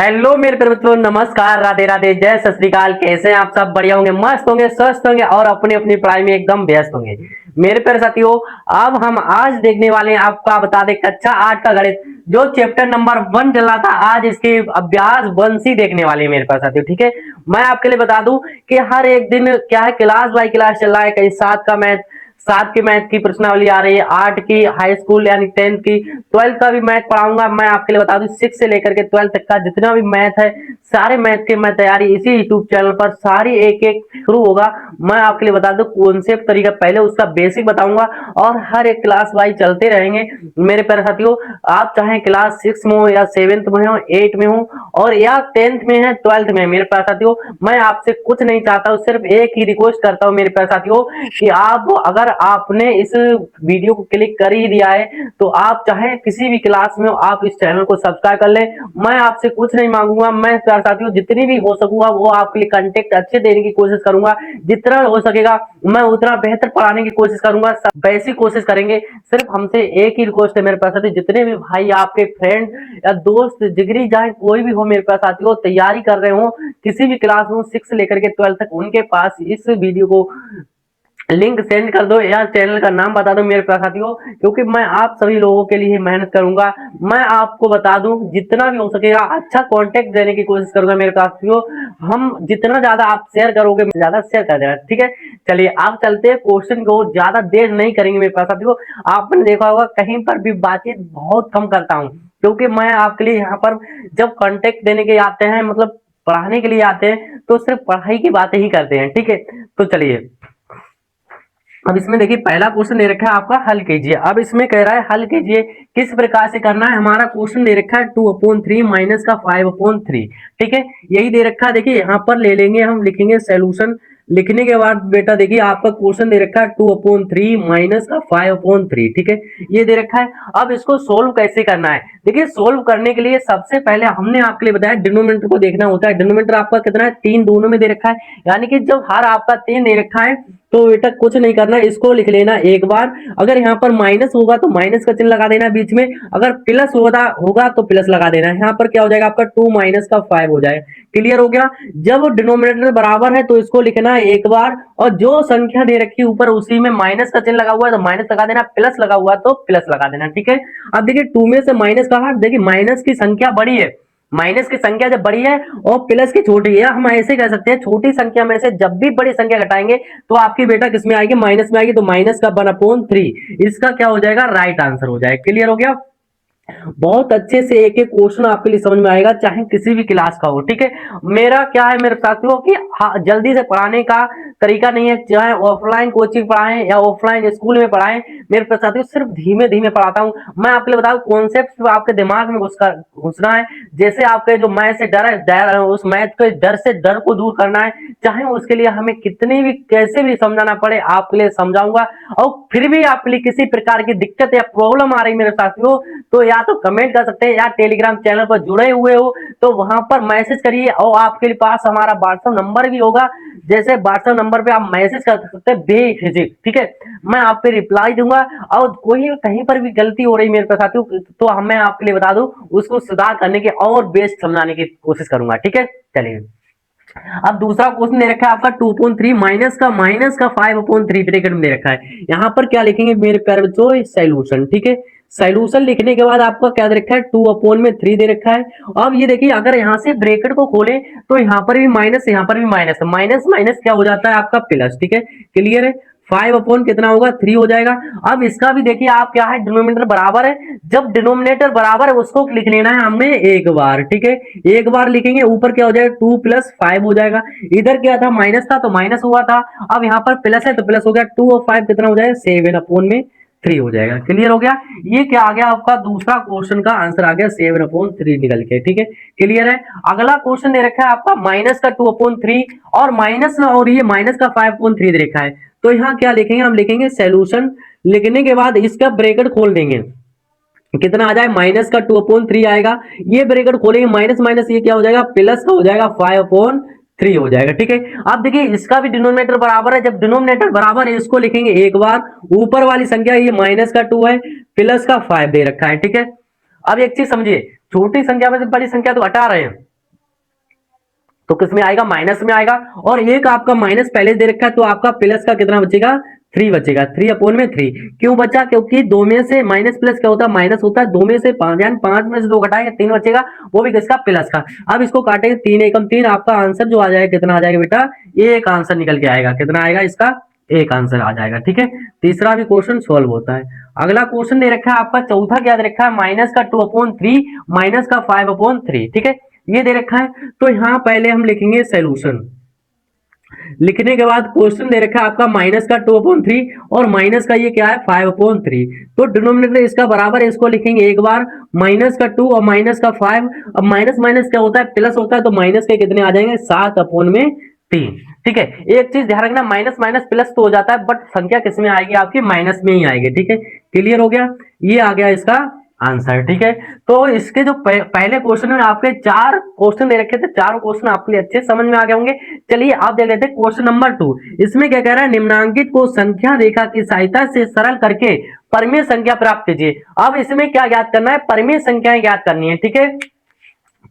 Hello मेरे प्यारे मित्रों, नमस्कार, राधे राधे, जय सत श्री अकाल। कैसे हैं आप सब? बढ़िया होंगे, मस्त होंगे, स्वस्थ होंगे और अपनी अपनी पढ़ाई में एकदम व्यस्त होंगे। मेरे प्यारे साथियों, अब हम आज देखने वाले हैं, आपका बता दें, कक्षा 8 का गणित जो चैप्टर नंबर 1 चल रहा था, आज इसके अभ्यास 1C देखने वाले हैं मेरे प्यारे साथियों। ठीक है, मैं आपके लिए बता दूं कि हर एक दिन क्या है, क्लास बाय क्लास चल रहा है। कहीं 7 का मैथ, 7 की मैथ की प्रश्नावली आ रही है, 8 की हाई स्कूल यानी 10th की, 12th का भी मैथ पढ़ाऊंगा। मैं आपके लिए बता दूं 6 से लेकर के 12th तक का जितना भी मैथ है, सारे मैथ की मैं तैयारी इसी यूट्यूब चैनल पर सारी एक एक शुरू होगा। मैं आपके लिए बता दूं कॉन्सेप्ट तरीका, पहले उसका बेसिक बताऊंगा और हर एक क्लास वाइज चलते रहेंगे मेरे प्यारे साथियों। आप चाहे क्लास 6 में हो या 7th में हो, 8 में हो और या 10th में है, 12th में, मेरे प्यारे साथियों, मैं आपसे कुछ नहीं चाहता हूं, सिर्फ एक ही रिक्वेस्ट करता हूं मेरे प्यारे साथियों कि आप, अगर आपने इस वीडियो को क्लिक कर ही दिया है तो आप चाहे किसी भी क्लास में हो, आप इस चैनल को सब्सक्राइब कर ले। मैं आपसे कुछ नहीं मांगूंगा, मैं प्यारे साथियों जितनी भी हो सकूंगा वो आपके लिए कंटेंट अच्छे देने की कोशिश करूंगा। जितना हो सकेगा मैं उतना बेहतर पढ़ाने की कोशिश करूंगा, सब वैसी कोशिश करेंगे। सिर्फ हमसे एक ही रिक्वेस्ट है मेरे प्यारे साथियों, जितने भी भाई आपके फ्रेंड या दोस्त जिगरी चाहे कोई भी हो मेरे प्यारे साथियों, तैयारी कर रहे हो किसी भी क्लास में 6 लेकर के 12 तक, उनके पास इस वीडियो को लिंक सेंड कर दो या चैनल का नाम बता दो मेरे प्यारे साथियों, क्योंकि मैं आप सभी लोगों के लिए मेहनत करूंगा। मैं आपको बता दूं जितना भी हो सकेगा अच्छा कांटेक्ट देने की कोशिश करूंगा मेरे साथियों। हम जितना ज्यादा आप शेयर करोगे, ज्यादा शेयर कर देना, ठीक है। चलिए आप चलते हैं क्वेश्चन को, ज्यादा देर नहीं करेंगे मेरे प्यारे साथियों। आपने देखा होगा कहीं पर भी बातचीत बहुत कम करता हूँ, क्योंकि मैं आपके लिए यहाँ पर जब कांटेक्ट देने के आते हैं, मतलब पढ़ाने के लिए आते हैं, तो सिर्फ पढ़ाई की बातें ही करते हैं, ठीक है। तो चलिए अब इसमें देखिए पहला क्वेश्चन दे रखा है आपका, हल कीजिए। अब इसमें कह रहा है हल कीजिए, किस प्रकार से करना है। हमारा क्वेश्चन दे रखा है 2/3 माइनस का 5/3, ठीक है, यही दे रखा है। देखिए यहाँ पर ले लेंगे, हम लिखेंगे सोल्यूशन। लिखने के बाद बेटा देखिए आपका क्वेश्चन दे रखा है 2/3 माइनस का 5/3, ठीक है, ये दे रखा है। अब इसको सोल्व कैसे करना है, देखिए सोल्व करने के लिए सबसे पहले हमने आपके लिए बताया डिनोमिनेटर को देखना होता है। डिनोमिनेटर आपका कितना है, 3 दोनों में दे रखा है, यानी कि जब हर आपका 3 दे रखा है तो बेटा कुछ नहीं करना, इसको लिख लेना एक बार। अगर यहाँ पर माइनस होगा तो माइनस का चिन्ह लगा देना बीच में, अगर प्लस होगा तो प्लस लगा देना। यहाँ पर क्या हो जाएगा आपका 2 माइनस का 5 हो जाएगा। क्लियर हो गया। जब डिनोमिनेटर बराबर है तो इसको लिखना है एक बार, और जो संख्या दे रखी है ऊपर उसी में माइनस का चिन्ह लगा हुआ है तो माइनस लगा देना, प्लस लगा हुआ है तो प्लस लगा देना, ठीक है। अब देखिए 2 में से माइनस कहा, देखिए माइनस की संख्या बड़ी है, माइनस की संख्या जब बड़ी है और प्लस की छोटी है, हम ऐसे कह सकते हैं छोटी संख्या में से जब भी बड़ी संख्या घटाएंगे तो आपकी बेटा किसमें आएगी, माइनस में आएगी, तो माइनस का 1/3 इसका क्या हो जाएगा, राइट आंसर हो जाएगा। क्लियर हो गया। बहुत अच्छे से एक एक क्वेश्चन आपके लिए समझ में आएगा, चाहे किसी भी क्लास का हो, ठीक है। मेरा क्या है मेरे साथियों कि जल्दी से पढ़ाने का तरीका नहीं है, चाहे ऑफलाइन कोचिंग पढ़ाएं या ऑफलाइन स्कूल में पढ़ाएं, मेरे साथियों सिर्फ धीमे धीमे पढ़ाता हूं। मैं आपके लिए बताऊं कॉन्सेप्ट आपके दिमाग में घुसना है। जैसे आपके जो मैथ से डर उस मैथ के डर से डर को दूर करना है, चाहे उसके लिए हमें कितनी भी कैसे भी समझाना पड़े आपके लिए समझाऊंगा। और फिर भी आपके लिए किसी प्रकार की दिक्कत या प्रॉब्लम आ रही मेरे साथियों, तो या तो कमेंट कर सकते हैं या टेलीग्राम चैनल पर जुड़े हुए हो तो वहां पर मैसेज करिए, और आपके पास हमारा व्हाट्सएप नंबर भी होगा। जैसे व्हाट्सएप नंबर पे आप मैसेज कर सकते हैं बेझिझक, ठीक है, मैं आप पे रिप्लाई दूंगा। और कोई कहीं पर भी गलती हो रही मेरे साथियों तो मैं आपके लिए बता दूं, उसको सुधार करने के और बेस्ट समझाने की कोशिश करूंगा, ठीक है। चलिए अब दूसरा क्वेश्चन दे रखा है आपका 2/3 माइनस का 5/3 ब्रैकेट में दे रखा है। यहाँ पर क्या लिखेंगे मेरे प्यारे बच्चों, सॉल्यूशन, ठीक है। सॉल्यूशन लिखने के बाद आपका क्या दे रखा है, 2/3 दे रखा है। अब ये देखिए अगर यहाँ से ब्रैकेट को खोले तो यहाँ पर भी माइनस, यहाँ पर भी माइनस, माइनस माइनस क्या हो जाता है आपका प्लस, ठीक है। क्लियर है। 5 कितना होगा, 3 हो जाएगा। अब इसका भी देखिए आप क्या है, डिनोमिनेटर बराबर है, जब डिनोमिनेटर बराबर है उसको लिख लेना है हमने एक बार, ठीक है। एक बार लिखेंगे, ऊपर क्या हो जाएगा 2 + 5 हो जाएगा। इधर क्या था, माइनस था तो माइनस हुआ था, अब यहाँ पर प्लस है तो प्लस हो गया। 2 और 5 कितना हो जाएगा, 7/3 हो जाएगा। क्लियर हो गया। ये क्या आ गया आपका, दूसरा क्वेश्चन का आंसर आ गया 7/3 निकल के, ठीक है। क्लियर है। अगला क्वेश्चन दे रखा है आपका माइनस का 2/3 और माइनस, और ये माइनस का 5/3 दे रखा है। तो यहाँ क्या लिखेंगे, हम लिखेंगे सोल्यूशन। लिखने के बाद इसका ब्रैकेट खोल देंगे, कितना आ जाए, माइनस का 2/3 आएगा। ये ब्रैकेट खोलेंगे, माइनस माइनस ये क्या हो जाएगा, प्लस का हो जाएगा, 5/3 हो जाएगा, ठीक है। अब देखिए इसका भी डिनोमिनेटर बराबर है, जब डिनोमिनेटर बराबर है इसको लिखेंगे एक बार, ऊपर वाली संख्या ये माइनस का 2 है, प्लस का 5 दे रखा है, ठीक है। अब एक चीज समझिए, छोटी संख्या में से बड़ी संख्या तो हटा रहे हैं, तो किसमें आएगा, माइनस में आएगा। और एक आपका माइनस पहले दे रखा है, तो आपका प्लस का कितना बचेगा, 3 बचेगा। 3/3 क्यों बचा, क्योंकि दो में से माइनस प्लस क्या होता है, माइनस होता है। दो में से 5 यानी 5 में से 2 घटाएंगे 3 बचेगा, वो भी किसका, प्लस का। अब इसको काटेंगे 3 एकम 3, आपका आंसर जो आ जाएगा कितना आ जाएगा बेटा, एक आंसर निकल के आएगा। कितना आएगा इसका, एक आंसर आ जाएगा। ठीक है, तीसरा भी क्वेश्चन सोल्व होता है। अगला क्वेश्चन दे रखा है आपका चौथा, क्या दे रखा है, माइनस का 2/3 माइनस का 5/3। ठीक है, ये दे रखा है। तो यहाँ पहले हम लिखेंगे सोल्यूशन। लिखने के बाद क्वेश्चन दे रखा है आपका माइनस का 2/3 और माइनस का ये क्या है, 5/3। तो डिनोमिनेटर इसका बराबर है, इसको लिखेंगे एक बार, माइनस का 2 और माइनस का 5। अब माइनस माइनस क्या होता है, प्लस होता है, तो माइनस के कितने आ जाएंगे, 7/3। ठीक है, एक चीज ध्यान रखना, माइनस माइनस प्लस तो हो जाता है, बट संख्या किसमें आएगी, आपकी माइनस में ही आएगी। ठीक है, क्लियर हो गया, ये आ गया इसका आंसर। ठीक है, तो इसके जो पहले क्वेश्चन में आपके 4 क्वेश्चन दे रखे थे, चारों क्वेश्चन आपके लिए अच्छे समझ में आ गए होंगे। चलिए आप देख लेते हैं क्वेश्चन नंबर 2। इसमें क्या कह रहा है, निम्नांकित को संख्या रेखा की सहायता से सरल करके परिमेय संख्या प्राप्त कीजिए। अब इसमें क्या ज्ञात करना है, परिमेय संख्याएं ज्ञात करनी है। ठीक है,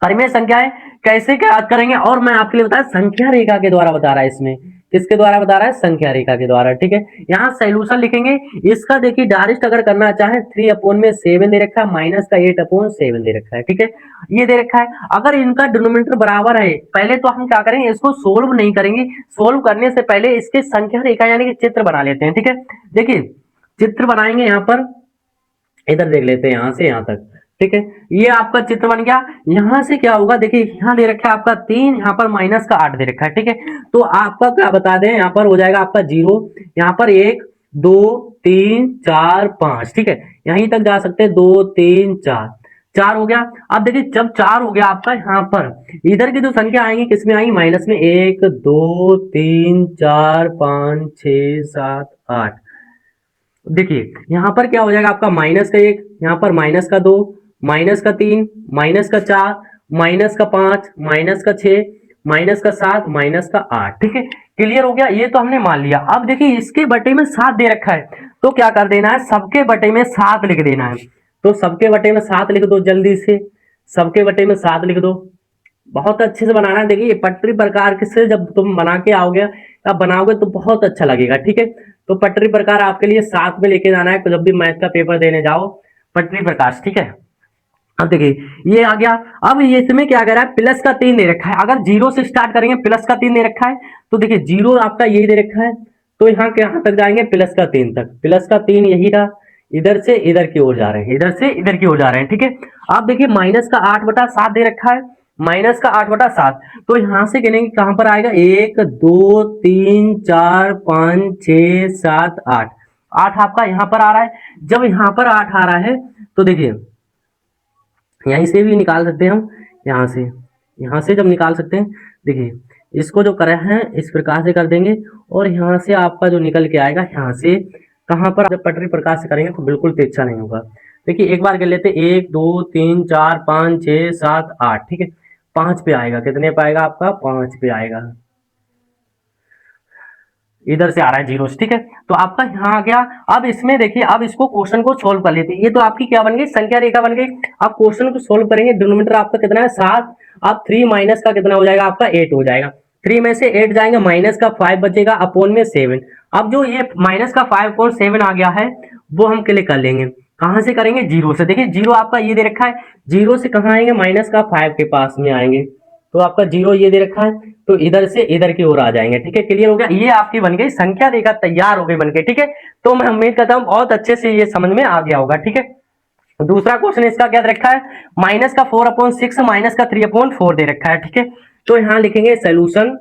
परिमेय संख्याएं कैसे ज्ञात करेंगे, और मैं आपके लिए बताया संख्या रेखा के द्वारा बता रहा है। इसमें किसके द्वारा बता रहा है, संख्या रेखा के द्वारा। ठीक है, यहाँ सोल्यूशन लिखेंगे। इसका देखिए डायरेक्ट अगर करना चाहे 3/7 दे रखा है, माइनस का 8/7 दे रखा है। ठीक है, ये दे रखा है। अगर इनका डिनोमिनेटर बराबर है, पहले तो हम क्या करेंगे, इसको सोल्व नहीं करेंगे। सोल्व करने से पहले इसके संख्या रेखा यानी कि चित्र बना लेते हैं। ठीक है, देखिए चित्र बनाएंगे यहाँ पर, इधर देख लेते हैं यहाँ से यहाँ तक। ठीक है, ये आपका चित्र बन गया। यहाँ से क्या होगा, देखिए यहाँ दे रखा है आपका 3, यहाँ पर माइनस का 8 दे रखा है। ठीक है, तो आपका क्या बता दें, यहाँ पर हो जाएगा आपका 0, यहाँ पर 1 2 3 4 5। ठीक है, यहीं तक जा सकते हैं, 2 3 4, 4 हो गया। अब देखिए जब 4 हो गया आपका, यहाँ पर इधर की जो संख्या आएंगी किसमें आएंगी, माइनस में। 1 2 3 4 5 6 7 8। देखिए यहाँ पर क्या हो जाएगा आपका, माइनस का 1, यहाँ पर माइनस का 2, माइनस का 3, माइनस का 4, माइनस का 5, माइनस का 6, माइनस का 7, माइनस का 8। ठीक है, क्लियर हो गया, ये तो हमने मान लिया। अब देखिए इसके बटे में 7 दे रखा है, तो क्या कर देना है, सबके बटे में 7 लिख देना है। तो सबके बटे में 7 लिख दो जल्दी से, सबके बटे में 7 लिख दो। बहुत अच्छे से बनाना है। देखिए पटरी प्रकार से जब तुम बना के आओगे, अब बनाओगे तो बहुत अच्छा लगेगा। ठीक है, तो पटरी प्रकार आपके लिए साथ में लेके जाना है, तो जब भी मैथ का पेपर देने जाओ, पटरी प्रकाश। ठीक है, अब देखिए ये आ गया। अब ये इसमें क्या कर रहा है, प्लस का 3 दे रखा है। अगर 0 से स्टार्ट करेंगे, प्लस का 3 दे रखा है, तो देखिए 0 आपका यही दे रखा है, तो यहाँ के यहाँ तक जाएंगे प्लस का 3 तक। प्लस का 3 यही रहा, इधर से इधर की ओर जा रहे हैं, इधर से इधर की ओर जा रहे हैं। ठीक है, आप देखिए माइनस का 8/7 दे रखा है, माइनस का 8/7। तो यहां से गिनेंगे कहां पर आएगा, 1 2 3 4 5 6 7 8। 8 आपका यहां पर आ रहा है। जब यहां पर 8 आ रहा है, तो देखिए यहीं से भी निकाल सकते हैं हम, यहाँ से जब निकाल सकते हैं, देखिए इसको जो करे हैं इस प्रकार से कर देंगे, और यहाँ से आपका जो निकल के आएगा, यहाँ से कहाँ पर, जब पटरी प्रकार से करेंगे तो बिल्कुल तिरछा नहीं होगा। देखिए एक बार कर लेते, 1 2 3 4 5 6 7 8। ठीक है, 5 पे आएगा, कितने पे आएगा आपका, 5 पे आएगा। इधर से आ रहा है 0। ठीक है, तो आपका यहाँ आ गया। अब इसमें देखिए, अब इसको क्वेश्चन को सोल्व कर लेते हैं। ये तो आपकी क्या बन गई, संख्या रेखा बन गई। अब क्वेश्चन को सोल्व करेंगे, डिनोमिनेटर आपका कितना है, 7। अब 3 माइनस का कितना हो जाएगा आपका, 8 हो जाएगा। 3 में से 8 जाएंगे, माइनस का 5 बचेगा, अपोन में 7। अब जो ये माइनस का 5/7 आ गया है, वो हम क्लिक कर लेंगे। कहां से करेंगे, 0 से। देखिए 0 आपका ये दे रखा है, 0 से कहां आएंगे, माइनस का 5 के पास में आएंगे, तो आपका 0 ये दे रखा है, तो इधर से इधर की ओर आ जाएंगे। ठीक है, क्लियर हो गया, ये आपकी बन गई संख्या रेखा, तैयार हो गई बन के। ठीक है, तो मैं उम्मीद करता हूं बहुत अच्छे से ये समझ में आ गया होगा। ठीक है, दूसरा क्वेश्चन इसका क्या दे रखा है, माइनस का 4/6 माइनस का 3/4 दे रखा है। ठीक है, तो यहाँ लिखेंगे सोल्यूशन।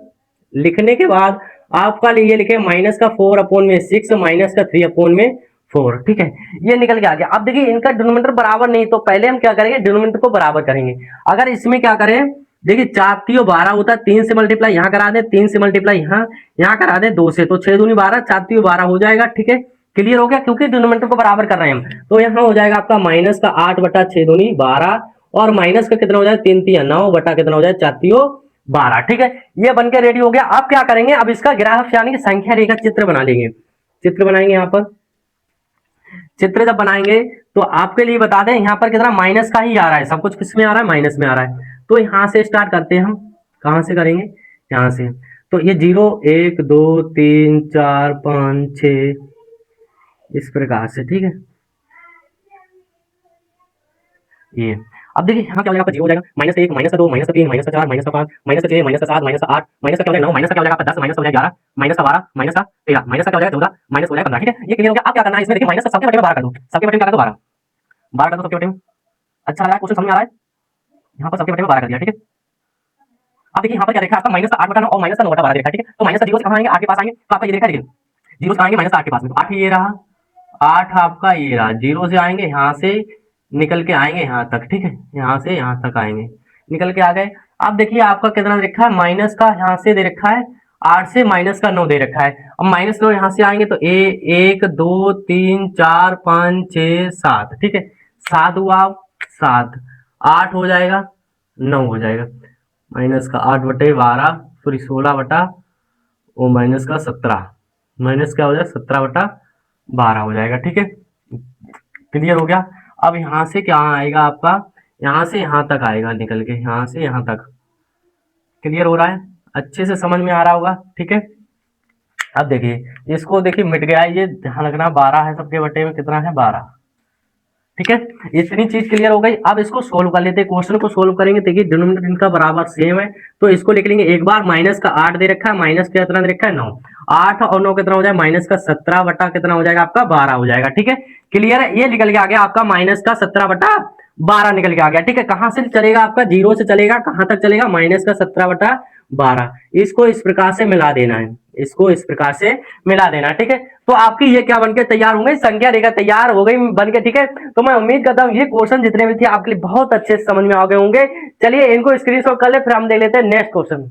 लिखने के बाद आपका लिए लिखे माइनस का 4/6 माइनस का 3/4। ठीक है, ये निकल के आ गया। अब देखिए इनका डिनोमिनेटर बराबर नहीं, तो पहले हम क्या करेंगे, डिनोमिनेटर को बराबर करेंगे। अगर इसमें क्या करें, देखिए 4 3 12 होता है, 3 से मल्टीप्लाई यहाँ करा दे, 3 से मल्टीप्लाई यहाँ करा दे 2 से, तो 6 दूनी 12, 4 3 12 हो जाएगा। ठीक है, क्लियर हो गया, क्योंकि डिनोमिनेटर को बराबर कर रहे हैं हम। तो यहाँ हो जाएगा आपका माइनस का 8/6 दूनी 12, और माइनस का कितना हो जाए, 3 3 9 बटा कितना हो जाए, 4 3 12। ठीक है, ये बनकर रेडी हो गया। अब क्या करेंगे, अब इसका ग्राफ यानी कि संख्या रेखा चित्र बना लेंगे। चित्र बनाएंगे, यहाँ पर चित्र जब बनाएंगे तो आपके लिए बता दें, यहाँ पर कितना माइनस का ही आ रहा है, सब कुछ किसमें आ रहा है, माइनस में आ रहा है। तो यहाँ से स्टार्ट करते हैं हम, कहाँ से करेंगे, यहाँ से। तो ये 0 1 2 3 4 5 6 इस प्रकार से, ठीक है। ये अब देखिए यहाँ क्या हो जाएगा आपका 0 हो जाएगा, -1 -2 -3 -4 -5 -6 -7 -8 माइनस का क्या हो जाएगा 9 माइनस का क्या हो जाएगा आपका 10 माइनस का हो जाएगा 11 माइनस का 12 माइनस का 13 माइनस का क्या हो जाएगा 14 माइनस हो जाएगा 15, ठीक है। ये क्लियर हो गया। अब क्या करना है इसमें, देखिए माइनस सबके बटे में 12 कर दो, सबके बटे में क्या कर दो 12 12 कर दो सबके बटे में। अच्छा लग रहा है, क्वेश्चन समझ में आ रहा है। यहाँ पर सबके बटे में 12 कर दिया, ठीक है। अब देखिए यहाँ पर क्या देखा आपका माइनस का 8 बटा 9 और माइनस का 9 बटा 12 देखा, ठीक है। तो माइनस का 0 से कहाँ आएंगे, 8 के पास आएंगे, तो आपका ये देखा है, देखिए 0 से आएंगे माइनस का 8 के पास में, तो 8 ये रहा, 8 आपका ये रहा, 0 से आएंगे यहाँ से निकल के आएंगे यहाँ तक, ठीक है। यहाँ से यहाँ तक आएंगे, निकल के आ गए। अब देखिए आपका कितना दे रखा है, माइनस का यहाँ से दे रखा है 8 से माइनस का 9 दे रखा है। अब माइनस 9 यहाँ से आएंगे तो 1 2 3 4 5 6 7, ठीक है। 7 हुआ, 7 8 हो जाएगा, 9 हो जाएगा, माइनस का 8 बटे 12 सॉरी 16 बटा वो माइनस का 17, माइनस क्या हो जाएगा 17 बटा 12 हो जाएगा, ठीक है। क्लियर हो गया। अब यहाँ से क्या आएगा आपका, यहाँ से यहाँ तक आएगा निकल के, यहाँ से यहाँ तक। क्लियर हो रहा है, अच्छे से समझ में आ रहा होगा, ठीक है। अब देखिए इसको, देखिए मिट गया है, ये ध्यान रखना 12 है सबके बटे में, कितना है 12, ठीक है। इतनी चीज क्लियर हो गई। अब इसको सोल्व कर लेते हैं, क्वेश्चन को सोल्व करेंगे। देखिए डिनोमिनेटर इनका बराबर सेम है, तो इसको लिख लेंगे एक बार। माइनस का 8 दे रखा है, माइनस का कितना दे रखा है 9, 8 और 9 कितना हो जाएगा, माइनस का 17 बटा कितना हो जाएगा आपका 12 हो जाएगा, ठीक है। क्लियर है, ये निकल के आ गया आपका माइनस का 17 बटा 12 निकल के आ गया, ठीक है। कहां से चलेगा आपका, 0 से चलेगा, कहां तक चलेगा, माइनस का 17 बटा 12। इसको इस प्रकार से मिला देना है, इसको इस प्रकार से मिला देना, ठीक है। तो आपकी ये क्या बनके तैयार होंगे, संख्या रेखा तैयार हो गई बनके, ठीक है। तो मैं उम्मीद करता हूँ ये क्वेश्चन जितने भी थे आपके लिए बहुत अच्छे से समझ में आ गए होंगे। चलिए इनको स्क्रीनशॉट कर ले, फिर हम देख लेते हैं नेक्स्ट क्वेश्चन।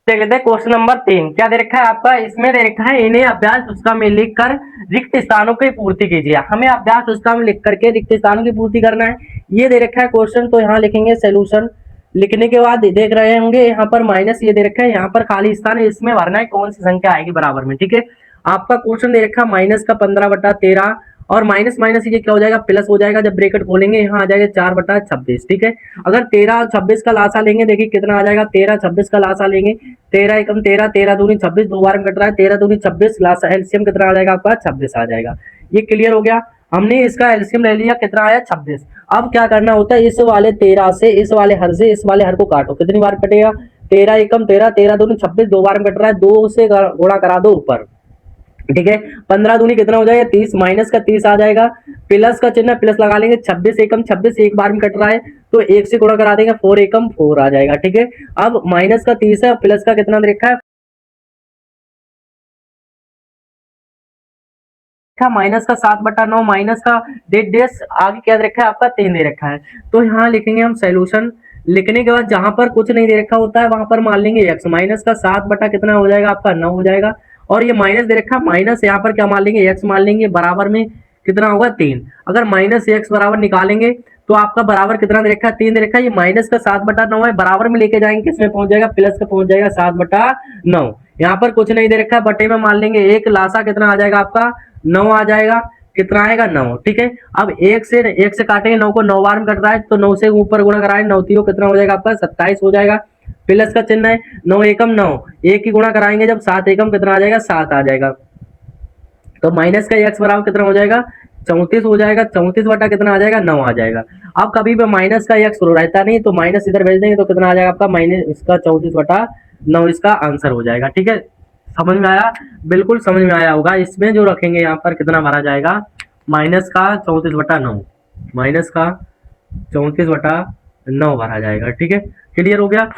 देख लेते हैं क्वेश्चन नंबर 3 क्या दे रखा है आपका, इसमें दे रखा है इन्हें अभ्यास पुस्तिका में लिखकर रिक्त स्थानों की पूर्ति कीजिए। हमें अभ्यास पुस्तिका में लिख करके रिक्त स्थानों की पूर्ति करना है, ये दे रखा है क्वेश्चन। तो यहाँ लिखेंगे सोल्यूशन, लिखने के बाद देख रहे होंगे यहाँ पर माइनस ये दे रखा है, यहाँ पर खाली स्थान है, इसमें भरना है कौन सी संख्या आएगी बराबर में, ठीक है। आपका क्वेश्चन दे रखा है माइनस का 15 बटा 13 और माइनस माइनस ये क्या हो जाएगा, प्लस हो जाएगा। जब ब्रैकेट खोलेंगे यहाँ आ जाएगा 4 बटा 26, ठीक है। अगर 13 और 26 का लासा लेंगे, देखिए कितना आ जाएगा, 13 26 का लासा लेंगे, 13 एकम 13, 13 दूनी 26, दो बार में कट रहा है, 13 दूनी 26, लासा एलसीएम कितना आ जाएगा आपका 26 आ जाएगा। ये क्लियर हो गया, हमने इसका एलसीएम ले लिया, कितना आया 26। अब क्या करना होता है, इस वाले 13 से इस वाले हर से इस वाले हर को काटो, कितनी बार कटेगा, 13 एकम 13, 13 दूनी 26, दो बार में कट रहा है, 2 से गुणा करा दो ऊपर, ठीक है। 15 दूनी कितना हो जाएगा 30, माइनस का 30 आ जाएगा, प्लस का चिन्ह प्लस लगा लेंगे, 26 एकम 26 एक बार में कट रहा है तो 1 से गुणा करा देंगे, 4 एकम 4 आ जाएगा, ठीक है। अब माइनस का 30 है, प्लस का कितना देखा है, माइनस का 7 बटा 9, माइनस का डेढ़ आगे क्या दे रखा है आपका 3 दे रखा है। तो यहाँ लिखेंगे हम सोल्यूशन, लिखने के बाद जहां पर कुछ नहीं दे रखा होता है वहां पर मान लेंगे x, माइनस का 7 बटा कितना हो जाएगा आपका 9 हो जाएगा, और ये माइनस दे रखा है, माइनस यहाँ पर क्या मान लेंगे x मान लेंगे, बराबर में कितना होगा 3। अगर माइनस x बराबर निकालेंगे तो आपका बराबर कितना दे रखा है 3 दे रखा है, ये माइनस का 7 बटा 9 है, बराबर में लेके जाएंगे किसमें पहुंच जाएगा, प्लस का पहुंच जाएगा 7 बटा 9। यहाँ पर कुछ नहीं दे रखा है, बटे में मान लेंगे एक, लासा कितना आ जाएगा आपका 9 आ जाएगा, कितना आएगा 9, ठीक है। अब एक से काटेंगे, 9 को 9 बार में कट रहा है तो 9 से ऊपर गुणा कराएं, 9 तीनों कितना हो जाएगा आपका 27 हो जाएगा, प्लस का चिन्ह है, 9 एकम 9, एक की गुणा कराएंगे जब 7 एकम कितना आ जाएगा 7 आ जाएगा, तो माइनस का x बराबर कितना हो जाएगा 34 हो जाएगा, 34 बटा कितना आ जाएगा 9 आ जाएगा। अब कभी भी माइनस का x रहता नहीं तो माइनस इधर भेज देंगे तो कितना आ जाएगा आपका माइनस इसका 34 बटा 9 इसका आंसर हो जाएगा, ठीक है। समझ में आया, बिल्कुल समझ में आया होगा। इसमें जो रखेंगे यहाँ पर कितना भरा जाएगा, माइनस का 34 बटा 9, माइनस का 34 बटा 9 भरा जाएगा, ठीक है। क्लियर हो गया।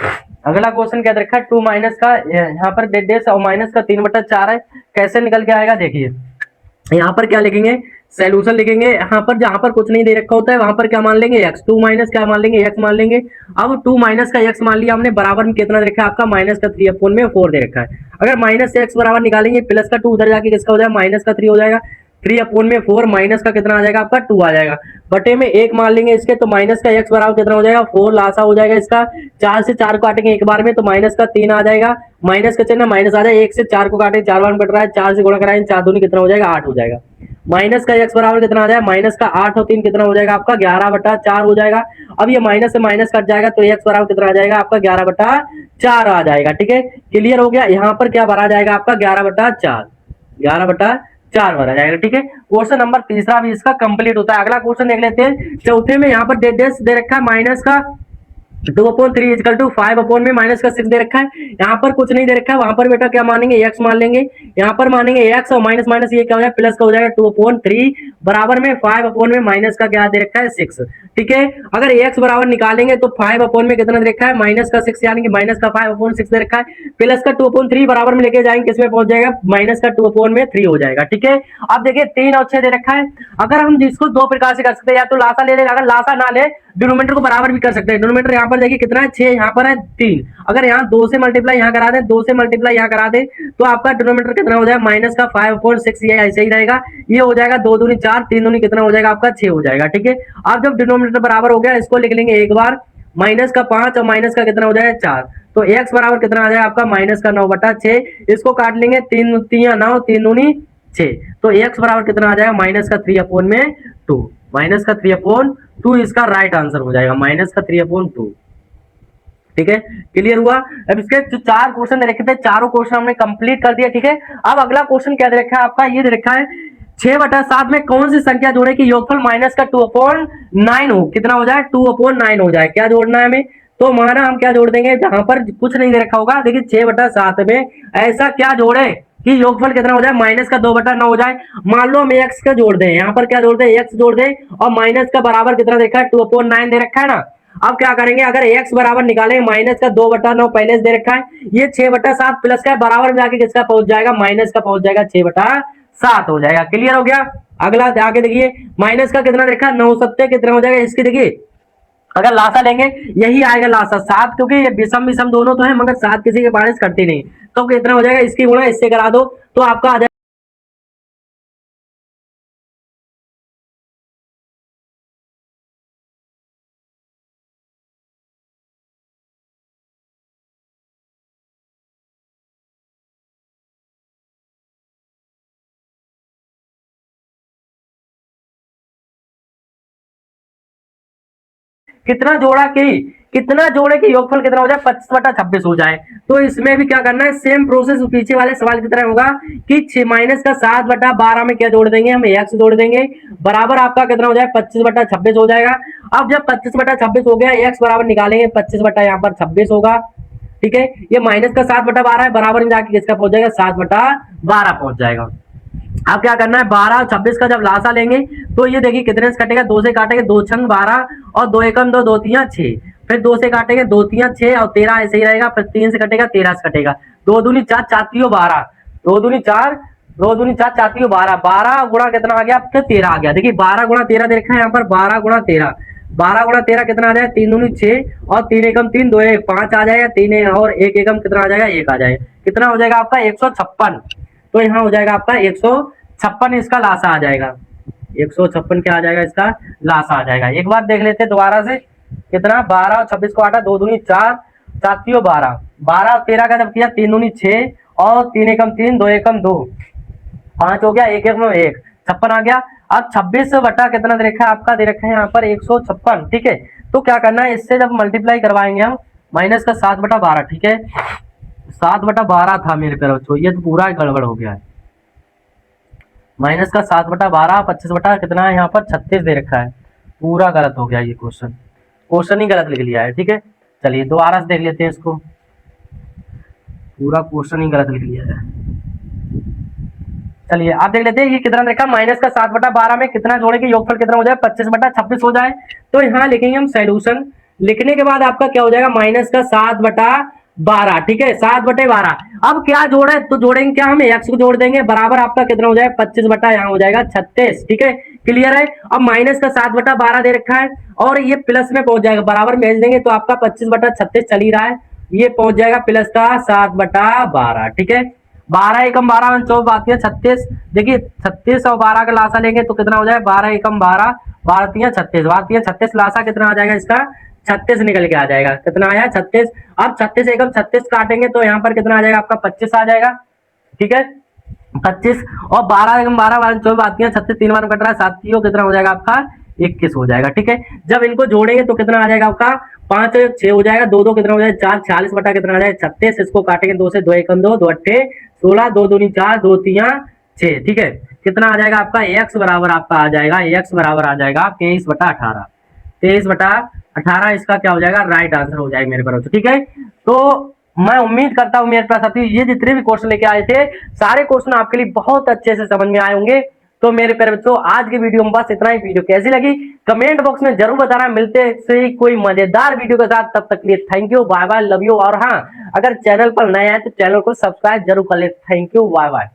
अगला क्वेश्चन क्या रखा है, 2 माइनस का यहाँ पर डेढ़ और माइनस का 3 बटा 4 है, कैसे निकल के आएगा देखिए। यहाँ पर क्या लिखेंगे, सोल्यूशन लिखेंगे, यहाँ पर जहां पर कुछ नहीं दे रखा होता है वहां पर क्या मान लेंगे x, 2 माइनस क्या मान लेंगे x मान लेंगे। अब 2 माइनस का x मान लिया हमने, बराबर में कितना दे रखा है आपका माइनस का 3 अपॉन में 4 दे रखा है। अगर माइनस से x बराबर निकालेंगे, प्लस का 2 उधर जाके किसका हो जाएगा माइनस का 3 हो जाएगा, 3 अपॉन में 4, माइनस का कितना आ जाएगा आपका 2 आ जाएगा, बटे में 1 मान लेंगे इसके, तो माइनस का x बराबर कितना हो जाएगा 4, लासा हो जाएगा इसका, 4 से 4 को काटेंगे एक बार में तो माइनस का 3 आ जाएगा, माइनस का चिन्ह माइनस आ जाएगा, 1 से 4 को काटेंगे 4 बार में कट रहा है, 4 से गुणा कराएंगे 4 दूनी कितना हो जाएगा 8 हो जाएगा, माइनस का x बराबर कितना आ जाएगा, माइनस का 8 और 3 कितना हो जाएगा आपका 11/4 हो जाएगा। अब ये माइनस से माइनस कट जाएगा तो x बराबर कितना आ जाएगा आपका 11/4 आ जाएगा। ठीक है, क्लियर हो गया। यहाँ पर क्या भरा जाएगा आपका 11/4, 11/4 भरा जाएगा। ठीक है, क्वेश्चन नंबर तीसरा भी इसका कंप्लीट होता है। अगला क्वेश्चन देख लेते हैं। चौथे में यहाँ पर दे रखा है माइनस का 2/3 इजकल टू 5 में माइनस का 6 दे रखा है। यहाँ पर कुछ नहीं दे रखा है, वहां पर बेटा क्या मानेंगे, x मान लेंगे। यहाँ पर मानेंगे x और माइनस माइनस ये क्या हो जाएगा, प्लस का हो जाएगा 2/3 बराबर में 5 में माइनस का क्या दे रखा है 6। ठीक है, अगर x बराबर निकालेंगे तो 5 में कितना दे रखा है, माइनस का 6 यानी कि माइनस का 5/6 दे रखा है। प्लस का 2/3 बराबर में लेके जाएंगे, किसमें पहुंच जाएगा, माइनस का 2/3 हो जाएगा। ठीक है, अब देखिए 3 और 6 दे रखा है। अगर हम जिसको दो प्रकार से कर सकते हैं, या तो लासा ले लेना, अगर लासा ना ले डिनोमिनेटर को बराबर भी कर सकते हैं। डिनोमिनेटर यहाँ पर देखिए कितना है 6, यहाँ पर है 3। अगर यहाँ 2 से मल्टीप्लाई यहाँ करा दे, 2 से मल्टीप्लाई यहाँ करा दे तो आपका डिनोमिनेटर कितना हो जाएगा, माइनस का 5/6। ये ऐसे ही रहेगा, ये हो जाएगा 2 दूनी 4, 3 दूनी कितना हो जाएगा आपका 6 हो जाएगा। ठीक है, अब जब डिनोमिनेटर बराबर हो गया इसको लिख लेंगे एक बार, माइनस का 5 और माइनस का कितना हो जाएगा 4, तो x बराबर कितना आ जाएगा आपका माइनस का 9/6। इसको काट लेंगे, 3 3 9, 3 दूनी 6, तो x बराबर कितना आ जाएगा माइनस का 3/2, माइनस का 3/2 इसका राइट आंसर हो जाएगा, माइनस का 3/2। ठीक है, क्लियर हुआ। अब इसके जो 4 क्वेश्चन दे रखे थे, चारों क्वेश्चन हमने कंप्लीट कर दिया। ठीक है, अब अगला क्वेश्चन क्या दे रखा है आपका, ये दे रखा है 6/7 में कौन सी संख्या जोड़े कि योगफल माइनस का 2/9 हो, कितना हो जाए 2/9 हो जाए। क्या जोड़ना है हमें, तो माना हम क्या जोड़ देंगे, जहां पर कुछ नहीं दे रखा होगा, देखिए 6/7 में ऐसा क्या जोड़े कि योगफल कितना हो जाए, माइनस का 2/9 हो जाए। मान लो हम x का जोड़ दें, यहाँ पर क्या जोड़ दें, x जोड़ दें, और माइनस का बराबर कितना देखा है 2/9 दे रखा है ना। अब क्या करेंगे, अगर x बराबर निकालेंगे, माइनस का 2/9 पहले से दे रखा है, ये 6/7 प्लस का बराबर में जाके किसका पहुंच जाएगा, माइनस का पहुंच जाएगा, 6/7 हो जाएगा। क्लियर हो गया। अगला आगे देखिए, माइनस का कितना देखा 9 सत्ते कितना हो जाएगा, इसकी देखिए अगर लासा लेंगे यही आएगा लासा 7, क्योंकि ये विषम विषम दोनों तो है मगर 7 किसी के पास करती नहीं, तो कितना हो जाएगा, इसकी गुणा इससे करा दो तो आपका आ जाएगा कितना जोड़ा कि कितना जोड़े कि योगफल कितना हो जाए 25/26 हो जाए। तो इसमें भी क्या करना है, सेम प्रोसेस पीछे वाले सवाल की तरह होगा कि माइनस का 7/12 में क्या जोड़ देंगे, हम x जोड़ देंगे, बराबर आपका कितना हो जाए 25/26 हो जाएगा। अब जब 25/26 हो गया, x बराबर निकालेंगे 25 यहाँ पर 26 होगा। ठीक है, ये माइनस का 7/12 है, बराबर में जाके किसका पहुंच जाएगा 7/12 पहुंच जाएगा। अब क्या करना है, 12 और 26 का जब लासा लेंगे तो ये देखिए कितने से कटेगा, 2 से काटेंगे, 2 छंग 12 और 2 एकम 2, 2 तियां 6, फिर 2 से काटेंगे, 2 तियां 6 और 13 ऐसे ही रहेगा, फिर 3 से कटेगा, 13 से कटेगा, 2 दूनी 4, 4 तियों 12, 2 दूनी 4, 2 दूनी 4, 4 तियों 12, 12 गुणा कितना आ गया, फिर 13 आ गया। देखिए 12 गुणा 13 देखा है यहाँ पर, 12 गुणा 13, 12 गुणा 13 कितना आ जाएगा, 3 दूनी 6 और 3 एकम 3, 2 1 5 आ जाएगा, 3 और 1 एकम कितना आ जाएगा, 1 आ जाएगा, कितना हो जाएगा आपका 156। तो यहाँ हो जाएगा आपका 156 इसका लासा आ जाएगा, 156 क्या आ जाएगा, इसका लासा आ जाएगा। एक बार देख लेते हैं दोबारा से, कितना 12 और 26 को आटा, 2 दूनी 4, 4 तियों 12, 12 और 13 का जब किया 3 दूनी 6 और 3 एकम 3, 2 एकम 2, 5 हो गया, 1 एकम 1, 56 आ गया। अब 26 बटा कितना दे रखा है आपका, दे रखा है यहाँ पर 156। ठीक है, तो क्या करना है, इससे जब मल्टीप्लाई करवाएंगे हम माइनस का 7/12, ठीक है 7/12 था मेरे पे, तो ये तो पूरा गड़बड़ हो गया है, माइनस का 7/12, 25 बटा कितना है यहाँ पर 36 दे रखा है, पूरा गलत हो गया ये क्वेश्चन, क्वेश्चन ही गलत लिख लिया है। ठीक है, चलिए दोबारा से देख लेते हैं इसको, पूरा क्वेश्चन ही गलत लिख लिया है। चलिए आप देख लेते हैं ये कितना देखा, माइनस का 7/12 में कितना जोड़े कि योगफल कितना हो जाए 25/26 हो जाए। तो यहाँ लिखेंगे हम सोल्यूशन, लिखने के बाद आपका क्या हो जाएगा, माइनस का 7/12। ठीक है, 7/12। अब क्या जोड़े, तो जोड़ेंगे क्या, हम x को जोड़ देंगे, बराबर आपका कितना हो जाएगा 25 बटा यहाँ हो जाएगा 36। ठीक है, क्लियर है। अब माइनस का 7/12 दे रखा है और ये प्लस में पहुंच जाएगा, बराबर भेज देंगे तो आपका 25/36 चल ही रहा है, ये पहुंच जाएगा प्लस का 7/12। ठीक है, 12 एकम 12 चौब आती है 36, देखिए 36 और 12 का लासा लेंगे तो कितना हो जाए, 12 एकम 12, 12 36, 36 लासा कितना आ जाएगा इसका 36 निकल के आ जाएगा, कितना आया 36। अब 36 एकम 36 काटेंगे तो यहाँ पर कितना आ जाएगा आपका 25 आ जाएगा। ठीक है, 25 और 12 12 24 आती है, 36 3 बार कट रहा है, साथियों कितना हो जाएगा आपका 21 हो जाएगा। ठीक है, जब इनको जोड़ेंगे तो कितना आ जाएगा आपका 5 और 6 हो जाएगा, 2 2 कितना हो जाएगा 4, 46 बटा कितना आ जाएगा 36। इसको काटेंगे 2 से, 2 1 2, 2 अट्ठे 16, 2 दूनी 4, 2 3 6। ठीक है, कितना आ जाएगा आपका x बराबर आपका आ जाएगा, x बराबर आ जाएगा 23 बटा 18, 23 बटा 18 इसका क्या हो जाएगा राइट आंसर हो जाएगा मेरे पास। ठीक है, तो मैं उम्मीद करता हूं मेरे पास साथियों ये जितने भी क्वेश्चन लेके आए थे सारे क्वेश्चन आपके लिए बहुत अच्छे से समझ में आए होंगे। तो मेरे प्यारे बच्चों आज के वीडियो में बस इतना ही। वीडियो कैसी लगी कमेंट बॉक्स में जरूर बताना। मिलते हैं कोई मजेदार वीडियो के साथ, तब तक के लिए thank you, bye bye, love you. और हाँ, अगर चैनल पर नए आए तो चैनल को सब्सक्राइब जरूर कर ले। Thank you, bye bye.